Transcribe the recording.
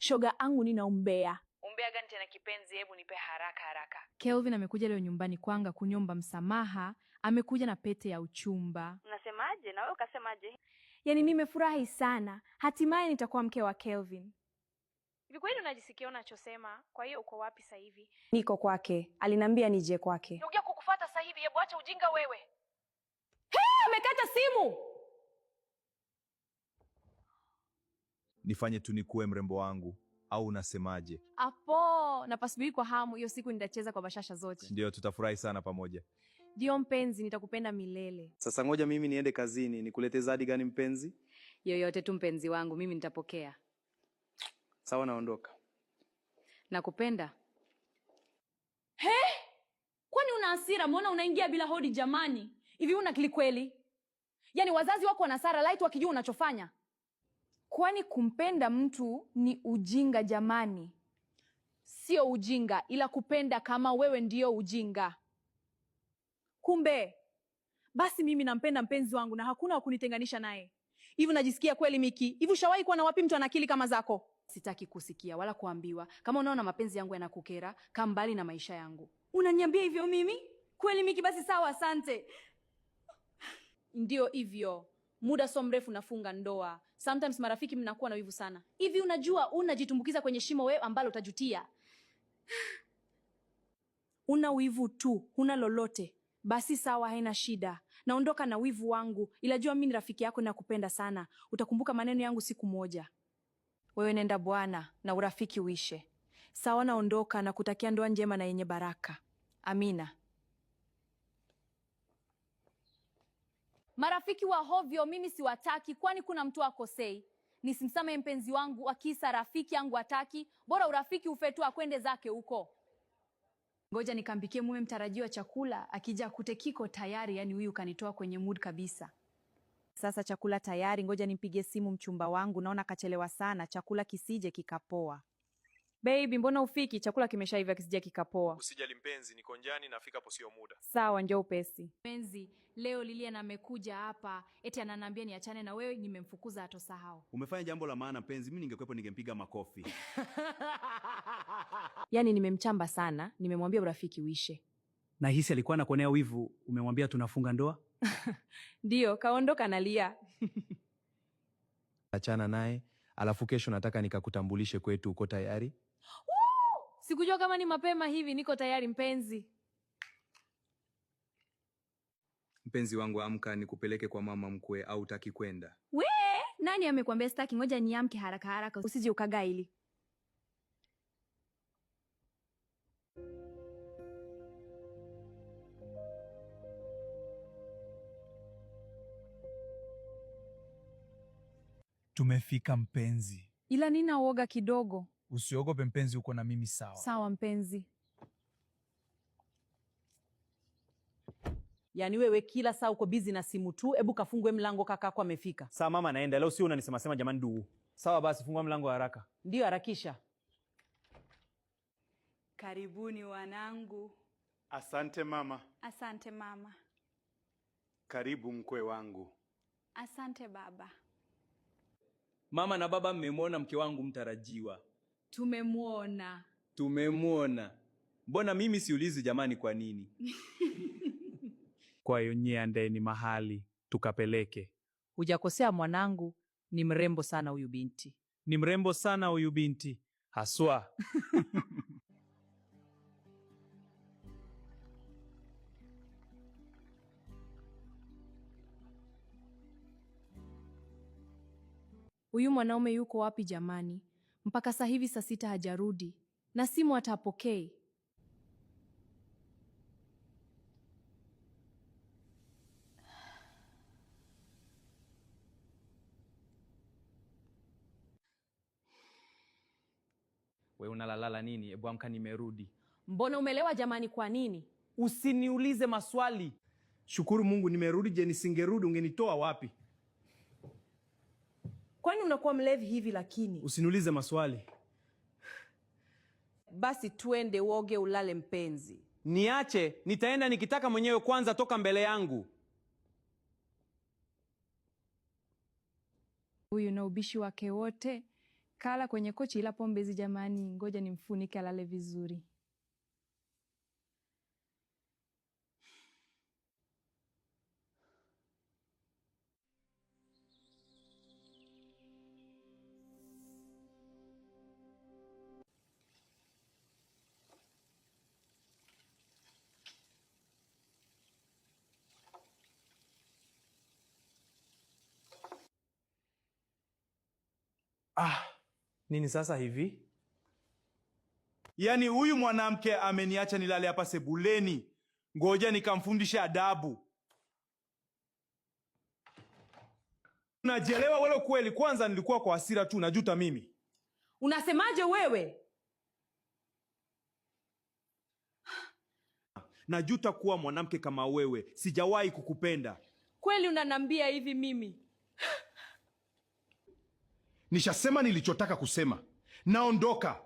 Shoga angu nina umbea. Umbea gani tena kipenzi? Hebu nipe haraka. Kelvin amekuja leo nyumbani kwanga kunyomba msamaha, amekuja na pete ya uchumba. Unasemaje? Na wewe ukasemaje? Yaani nimefurahi sana. Hatimaye nitakuwa mke wa Kelvin. Hivi kweli unajisikia unachosema? Kwa hiyo uko wapi sasa hivi? Niko kwake. Aliniambia nije kwake. Naongea kukufuata sasa hivi. Hebu acha ujinga wewe. Amekata simu. Nifanye tu nikuwe mrembo wangu au unasemaje? Apo, napasubiri kwa hamu hiyo siku nitacheza kwa bashasha zote. Ndio, tutafurahi sana pamoja. Ndio mpenzi, nitakupenda milele. Sasa ngoja mimi niende kazini, nikulete zawadi gani mpenzi? Yoyote tu mpenzi wangu, mimi nitapokea. Sawa, naondoka. Nakupenda. Kwani una hasira? Mbona unaingia bila hodi jamani? Hivi una akili kweli? Yaani wazazi wako wana Sara light wakijua unachofanya. Kwani kumpenda mtu ni ujinga jamani? Sio ujinga, ila kupenda kama wewe ndio ujinga. Kumbe basi mimi nampenda mpenzi wangu na hakuna wa kunitenganisha naye. Hivi unajisikia kweli Miki? Hivi ushawahi kuwa na wapi mtu ana akili kama zako? Sitaki kusikia wala kuambiwa. Kama unaona mapenzi yangu yanakukera, kaa mbali na maisha yangu. Unaniambia hivyo mimi? Kweli Miki, basi sawa, asante. Ndio hivyo. Muda so mrefu nafunga ndoa. Sometimes marafiki mnakuwa na wivu sana. Hivi unajua unajitumbukiza kwenye shimo wewe ambalo utajutia. Una wivu tu, huna lolote. Basi sawa, haina shida. Naondoka na wivu wangu. Ila jua mimi ni rafiki yako na kupenda sana. Utakumbuka maneno yangu siku moja. Wewe nenda bwana na urafiki uishe. Sawa, naondoka na kutakia ndoa njema na yenye baraka. Amina. Marafiki wa hovyo mimi siwataki, kwani kuna mtu akosei. Nisimsame mpenzi wangu akisa rafiki yangu ataki, bora urafiki ufetu akwende zake huko. Ngoja nikampikie mume mtarajiwa chakula, akija kute kiko tayari, yani huyu kanitoa kwenye mood kabisa. Sasa chakula tayari, ngoja nimpigie simu mchumba wangu, naona kachelewa sana, chakula kisije kikapoa. Baby, mbona ufiki? Chakula kimeshaiva kisije kikapoa. Usijali mpenzi, niko njiani, nafika hapo sio muda. Sawa, njoo upesi. Mpenzi, leo Lilian amekuja hapa, eti ananiambia niachane na wewe, nimemfukuza atosahau. Umefanya jambo la maana mpenzi, mimi ningekwepo ningempiga makofi. Yaani nimemchamba sana, nimemwambia urafiki uishe. Na hisi alikuwa anakuonea wivu, umemwambia tunafunga ndoa? Ndio, kaondoka nalia. Achana naye, alafu kesho nataka nikakutambulishe kwetu, uko tayari? Sikujua kama ni mapema hivi, niko tayari mpenzi. Mpenzi wangu, amka nikupeleke kwa mama mkwe au utaki kwenda? Nani amekwambia sitaki? Ngoja niamke haraka, usije ukagaili. Tumefika mpenzi. Ila nina uoga kidogo. Usiogope mpenzi, uko na mimi sawa. Sawa mpenzi. Yaani wewe kila saa uko busy na simu tu, hebu kafungwe mlango, kaka yako amefika. Sawa mama, naenda. Leo sio unanisema jamani duu. Sawa basi, fungua mlango haraka. Ndio, harakisha. Karibuni wanangu. Asante mama. Asante mama. Karibu mkwe wangu. Asante baba. Mama na baba, mmemwona mke wangu mtarajiwa? Tumemwona. Mbona mimi siulizi jamani, kwa nini? Kwa hiyo nyie andeni mahali tukapeleke. Hujakosea mwanangu, ni mrembo sana huyu binti. Ni mrembo sana huyu binti. Haswa. Huyu mwanaume yuko wapi jamani? Mpaka sasa hivi saa 6 hajarudi. Na simu atapokei. Wewe unalalala nini? Hebu amka, nimerudi. Mbona umelewa jamani, kwa nini? Usiniulize maswali. Shukuru Mungu nimerudi, je nisingerudi ungenitoa wapi? Kwani unakuwa mlevi hivi lakini? Usiniulize maswali. Basi tuende uoge ulale mpenzi. Niache, nitaenda nikitaka mwenyewe, kwanza toka mbele yangu. Huyu na ubishi wake wote kala kwenye kochi ila pombe hizi jamani, ngoja nimfunike alale vizuri. Nini sasa hivi? Yaani huyu mwanamke ameniacha nilale hapa sebuleni. Ngoja nikamfundishe adabu. Unajielewa wewe kweli? Kwanza nilikuwa kwa hasira tu, najuta mimi. Unasemaje wewe? Najuta kuwa mwanamke kama wewe. Sijawahi kukupenda. Kweli unanambia hivi mimi? Nishasema nilichotaka kusema. Naondoka.